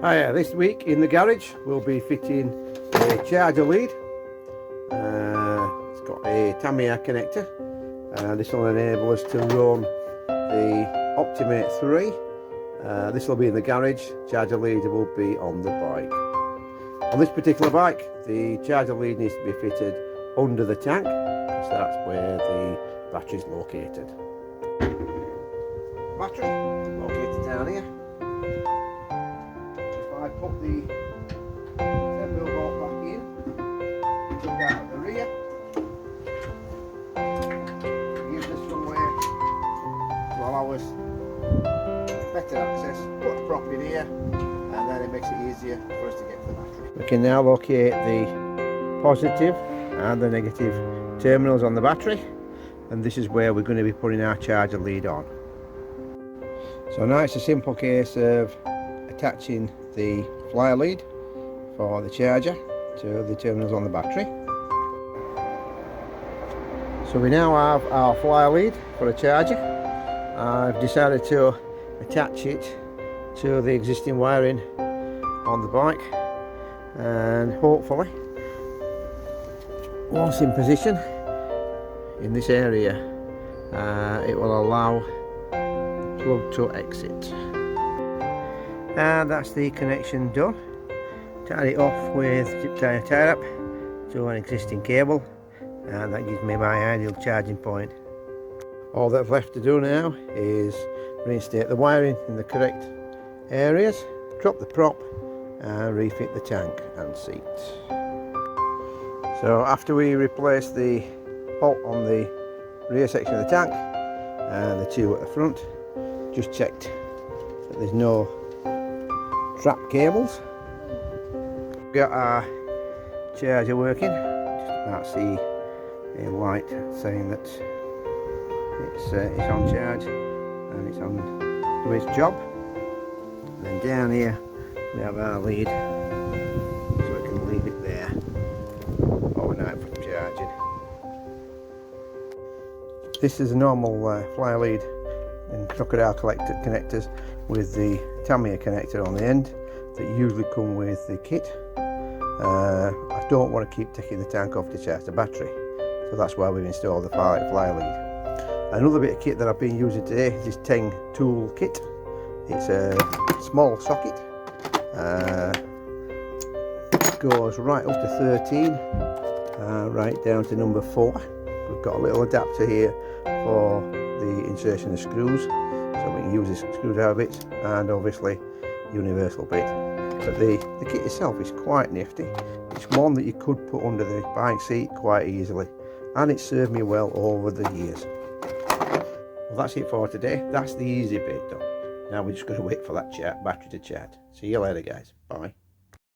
Hiya, this week in the garage we'll be fitting a charger lead. It's got a Tamiya connector. This will enable us to run the Optimate 3. This will be in the garage, charger lead will be on the bike. On this particular bike the charger lead needs to be fitted under the tank, because that's where the battery is located. Battery located down here. I put the 10mm bolt back in, took out the rear, gives us some way to allow us better access, put the prop in here, and then it makes it easier for us to get to the battery. We can now locate the positive and the negative terminals on the battery, and this is where we're going to be putting our charger lead on. So now it's a simple case of attaching the flyer lead for the charger to the terminals on the battery. So we now have our flyer lead for a charger. I've decided to attach it to the existing wiring on the bike, and hopefully once in position in this area it will allow the plug to exit. And that's the connection done. Tied it off with zip tie up to an existing cable, and that gives me my ideal charging point. All that's left to do now is reinstate the wiring in the correct areas, drop the prop and refit the tank and seat. So after we replace the bolt on the rear section of the tank and the two at the front, just checked that there's no trap cables. Got our charger working. Just about see a light saying that it's on charge and it's on to its job. And then down here we have our lead, so we can leave it there overnight for charging. This is a normal flyer lead and crocodile connectors with the Tamiya connector on the end that usually come with the kit. I don't want to keep taking the tank off to charge the battery, so that's why we've installed the flyer lead. Another bit of kit that I've been using today is this Teng tool kit. It's a small socket, goes right up to 13, right down to number 4. We've got a little adapter here for the insertion of screws, so we can use this screwdriver bit and obviously universal bit. But the kit itself is quite nifty. It's one that you could put under the bike seat quite easily, and it's served me well over the years. Well, that's it for today. That's the easy bit done. Now we're just going to wait for that battery to charge. See you later, guys. Bye.